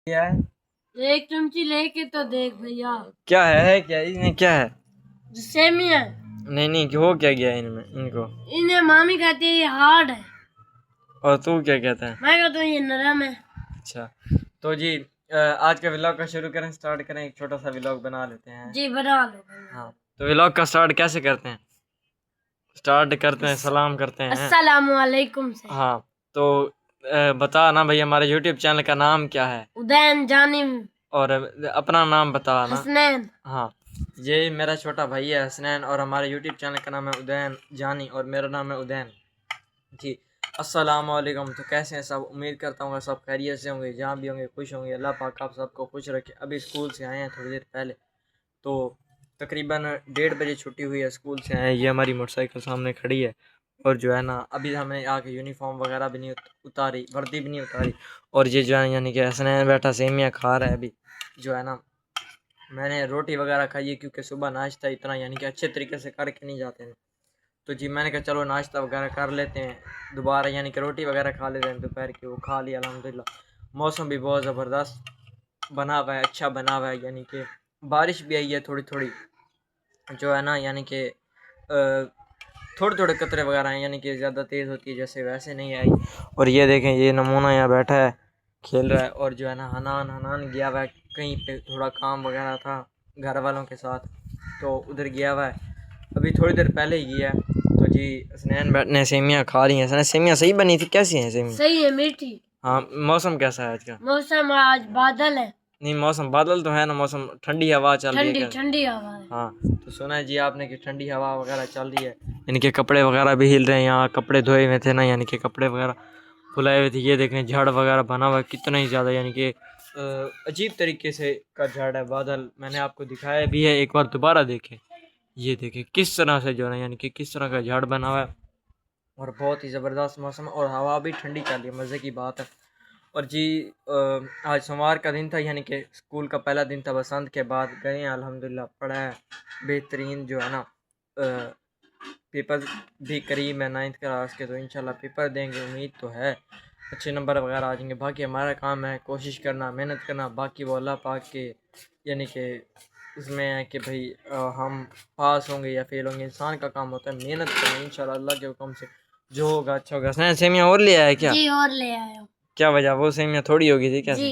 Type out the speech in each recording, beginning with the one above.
क्या है? एक चमची लेके तो देख भैया। क्या है क्या इसमें क्या है? सेमिया। नहीं हो क्या गया इनमें इनको? इन्हें मामी कहती है ये हार्ड है और तू क्या कहता है? मैं कहता हूँ ये नरम है। अच्छा तो जी आज का व्लॉग का शुरू करें, स्टार्ट करें। एक छोटा सा व्लॉग बना लेते हैं। जी बना लो। हाँ तो व्लॉग का स्टार्ट कैसे करते हैं? स्टार्ट करते हैं, सलाम करते हैं। अस्सलामु अलैकुम से। हाँ तो बता ना भाई, हमारे यूट्यूब चैनल का नाम क्या है? उदयन जानिम और अपना नाम बता ना। हसनैन। हाँ ये मेरा छोटा भाई है हसनैन, और हमारे यूट्यूब चैनल का नाम है उदयन जानी, और मेरा नाम है उदयन जी। अस्सलाम वालेकुम। तो कैसे हैं सब? उम्मीद करता हूँ सब खैरियत से होंगे, जहाँ भी होंगे खुश होंगे। अल्लाह पाक आप सबको खुश रखे। अभी स्कूल से आए हैं थोड़ी देर पहले, तो तकरीबन 1:30 बजे छुट्टी हुई है, स्कूल से आए। ये हमारी मोटरसाइकिल सामने खड़ी है, और जो है ना अभी हमें आके यूनिफॉर्म वगैरह भी नहीं उतारी, वर्दी भी नहीं उतारी। और ये जो है यानी कि हसनैन बैठा सेमिया खा रहा है अभी। जो है ना मैंने रोटी वगैरह खाई है, क्योंकि सुबह नाश्ता इतना यानी कि अच्छे तरीके से करके नहीं जाते हैं। तो जी मैंने कहा चलो नाश्ता वगैरह कर लेते हैं दोबारा, यानी कि रोटी वगैरह खा लेते हैं दोपहर की। वो खा लिया अल्हम्दुलिल्लाह। मौसम भी बहुत ज़बरदस्त बना हुआ है, अच्छा बना हुआ है, यानी कि बारिश भी आई है थोड़ी थोड़ी। जो है ना यानी कि थोड़े थोड़े कतरे वगैरह हैं, यानी कि ज़्यादा तेज़ होती है जैसे वैसे नहीं आई। और ये देखें, ये नमूना यहाँ बैठा है खेल रहा है। और जो है ना हनान गया हुआ है कहीं पे, थोड़ा काम वगैरह था घर वालों के साथ, तो उधर गया हुआ है। अभी थोड़ी देर पहले ही गया। तो जी हसनैन बैठने सेमियाँ खा रही हैं। सेमियाँ सही बनी थी? कैसी हैं सेमियाँ? सही है, मीठी। हाँ मौसम कैसा है आज का? मौसम आज बादल है। नहीं मौसम बादल तो है ना, मौसम ठंडी हवा चल रही है क्या? ठंडी हवा है। हाँ तो सुना है जी आपने कि ठंडी हवा वगैरह चल रही है, इनके कपड़े वगैरह भी हिल रहे हैं। यहाँ कपड़े धोए हुए थे ना, यानी कि कपड़े वगैरह फुलाए हुए थे। ये देखें झाड़ वगैरह बना हुआ है कितना ही ज़्यादा, यानी कि अजीब तरीके से का झाड़ है। बादल मैंने आपको दिखाया भी है, एक बार दोबारा देखें। ये देखें किस तरह से जो है यानी कि किस तरह का झाड़ बना हुआ है, और बहुत ही ज़बरदस्त मौसम, और हवा भी ठंडी चल रही है, मज़े की बात है। और जी आज सोमवार का दिन था, यानी कि स्कूल का पहला दिन था। बसंत के बाद गए हैं अल्हम्दुलिल्लाह, पढ़ा है बेहतरीन। जो है ना पेपर भी करीब है 9th क्लास के, तो इंशाल्लाह पेपर देंगे, उम्मीद तो है अच्छे नंबर वगैरह आ जाएंगे। बाकी हमारा काम है कोशिश करना, मेहनत करना। बाकी वो अल्लाह पाक के यानी कि इसमें है कि भाई हम पास होंगे या फेल होंगे, इंसान का काम होता है मेहनत करना। इंशाल्लाह अल्लाह के हुक्म से जो होगा अच्छा होगा। सेमियाँ और ले आया क्या? जी और ले आया। क्या वजह? वो सेमियाँ थोड़ी होगी थी कैसे?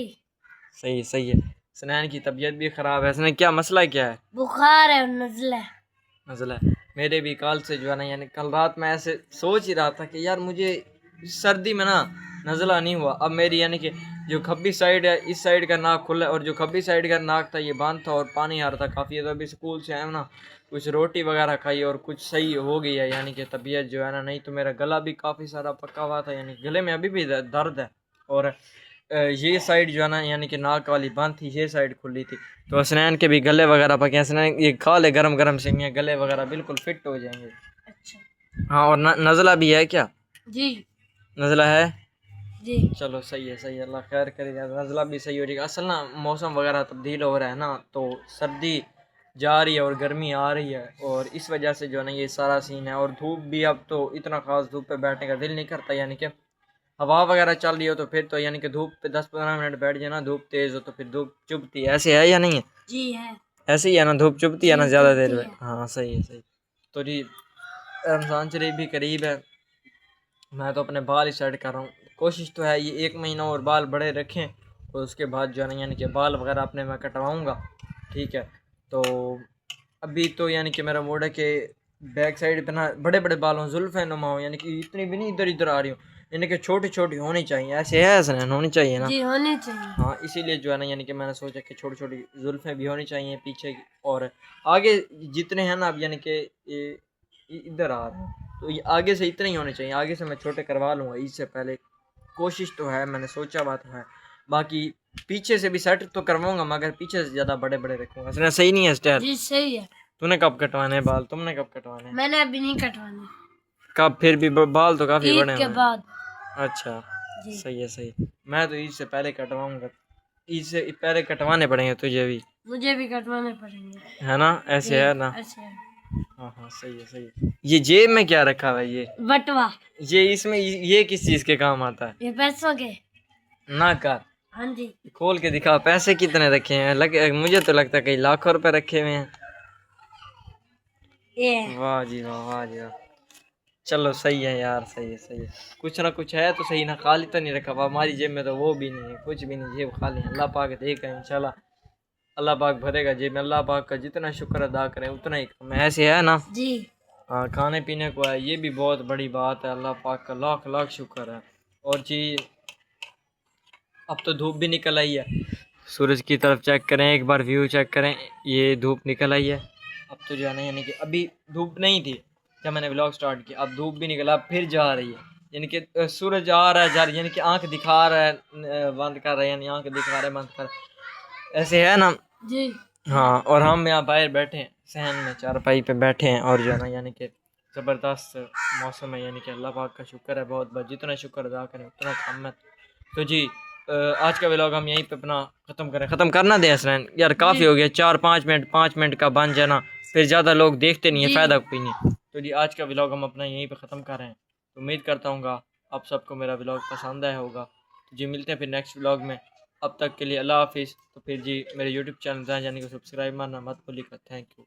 जी सही है। सनैन की तबीयत भी ख़राब है। सनैन क्या मसला क्या है? बुखार है, नज़ला है। मसला है मेरे भी कल से जो है ना, यानी कल रात में ऐसे सोच ही रहा था कि यार मुझे सर्दी में ना नज़ला नहीं हुआ। अब मेरी यानी कि जो खब्बी साइड है, इस साइड का नाक खुला है, और जो खब्बी साइड का नाक था ये बंद था, और पानी आ रहा था काफ़ी। तो अभी स्कूल से आया ना, कुछ रोटी वगैरह खाई और कुछ सही हो गई है, यानी कि तबीयत जो है ना। नहीं तो मेरा गला भी काफ़ी सारा पका हुआ था, यानी गले में अभी भी दर्द है। और ये साइड जो है ना यानी कि नाक वाली बंद थी, ये साइड खुली थी। तो हसनैन के भी गले वगैरह पके। हसनैन ये खा ले गरम गरम सेमियाँ, गले वगैरह बिल्कुल फिट हो जाएंगे। अच्छा हाँ और नज़ला भी है क्या? जी नज़ला है जी। चलो सही है, अल्लाह खैर करेगा, नज़ला भी सही हो जाएगा। असल ना मौसम वगैरह तब्दील हो रहा है ना, तो सर्दी जा रही है और गर्मी आ रही है, और इस वजह से जो है ना ये सारा सीन है। और धूप भी अब तो इतना खास धूप पे बैठने का दिल नहीं करता, यानी कि हवा वगैरह चल रही हो तो फिर तो यानी कि धूप पे 10-15 मिनट बैठ जाए ना, धूप तेज़ हो तो फिर धूप चुभती है। ऐसे है या नहीं है? जी है। ऐसे ही है ना, धूप चुभती है ना जी ज़्यादा देर चुभती में। है। हाँ सही है। तो जी रमज़ान शरीफ भी करीब है। मैं तो अपने बाल ही सेट कर रहा हूँ। कोशिश तो है ये 1 महीना और बाल बड़े रखें, और उसके बाद जो है ना यानी कि बाल वगैरह अपने मैं कटवाऊँगा। ठीक है तो अभी तो यानी कि मेरा मूड है कि बैक साइड पे ना बड़े बड़े बाल हों, जुल्फ़ें नुमा हों, यानी कि इतनी भी नहीं इधर इधर आ रही हो, यानी कि छोटी छोटी होनी चाहिए। ऐसे है हसनैन? होनी चाहिए ना? जी होनी चाहिए। हाँ इसीलिए जो है ना यानी कि मैंने सोचा कि छोटी छोटी जुल्फ़ें भी होनी चाहिए पीछे की, और आगे जितने हैं ना अब यानी कि ये इधर आ रहे हैं, तो ये आगे से इतने ही होने चाहिए। आगे से मैं छोटे करवा लूँगा इससे पहले, कोशिश तो है, मैंने सोचा बात है। बाकी पीछे से भी सेट तो करवाऊंगा, मगर पीछे से ज़्यादा बड़े बड़े रखूँगा। इसने सही नहीं है स्टाइल? जी सही है। तूने कब कटवाने हैं बाल? तुमने कब कटवाने हैं? मैंने अभी नहीं कटवाने। कब? फिर भी बाल तो काफ़ी बड़े ईद के हुए हैं। बाद। अच्छा जी सही। मैं तो ईद से पहले कटवाऊंगा, ईद से पहले कटवाने पड़ेंगे तुझे भी, मुझे भी कटवाने पड़ेंगे। है ना? ऐसे है ना? ऐसे है। हाँ सही है। ये जेब में क्या रखा हुआ है ये? बटवा। ये इसमें ये किस चीज़ के काम आता है? ये पैसों के। ना कर, हाँ जी। खोल के दिखा, पैसे कितने रखे हैं? मुझे तो लगता है कई लाखों रुपए रखे हुए हैं। ये वाह जी वाह, वाह जी वाह। चलो सही है यार, सही है सही है। कुछ ना कुछ है तो सही ना, खाली तो नहीं रखा हुआ। हमारी जेब में तो वो भी नहीं है, कुछ भी नहीं, जेब खाली है। अल्लाह पाक देगा इंशाल्लाह, अल्लाह पाक भरेगा जेब में। अल्लाह पाक का जितना शुक्र अदा करें उतना ही कम है, ऐसे है ना। जी। हाँ, खाने पीने को है, ये भी बहुत बड़ी बात है। अल्लाह पाक का लाख लाख शुक्र है। और जी, अब तो धूप भी निकल आई है, सूरज की तरफ चेक करें एक बार, व्यू चेक करें, ये धूप निकल आई है। अब तो जो है ना, यानी कि अभी धूप नहीं थी जब मैंने व्लॉग स्टार्ट किया, अब धूप भी निकला, अब फिर जा रही है। यानी कि सूरज आ रहा है जा रहा है, यानी कि आंख दिखा रहा है बंद कर रहा है, यानी आंख दिखा रहा है बंद कर रहा है, ऐसे है ना। जी। हाँ, और हम यहाँ बाहर बैठे हैं सहन में, चारपाई पे बैठे हैं, और जो है ना यानी कि ज़बरदस्त मौसम है। यानी कि अल्लाह पाक का शुक्र है बहुत बहुत, जितना शुक्र अदा करें उतना कम है। तो जी, आज का व्लॉग हम यहीं पे अपना ख़त्म करें, ख़त्म करना दे हसनैन यार, काफ़ी हो गया 4-5 मिनट, 5 मिनट का बन जाना, फिर ज़्यादा लोग देखते नहीं है, जी। फ़ायदा कोई नहीं। तो जी, आज का व्लॉग हम अपना यहीं पे ख़त्म कर रहे हैं। तो उम्मीद करता हूँ आप सबको मेरा व्लॉग पसंद आया होगा। तो जी, मिलते हैं फिर नेक्स्ट व्लॉग में। अब तक के लिए अल्लाह हाफिज़। तो फिर जी, मेरे यूट्यूब चैनल जाने को सब्सक्राइब मारना मत भूलिएगा। Thank you.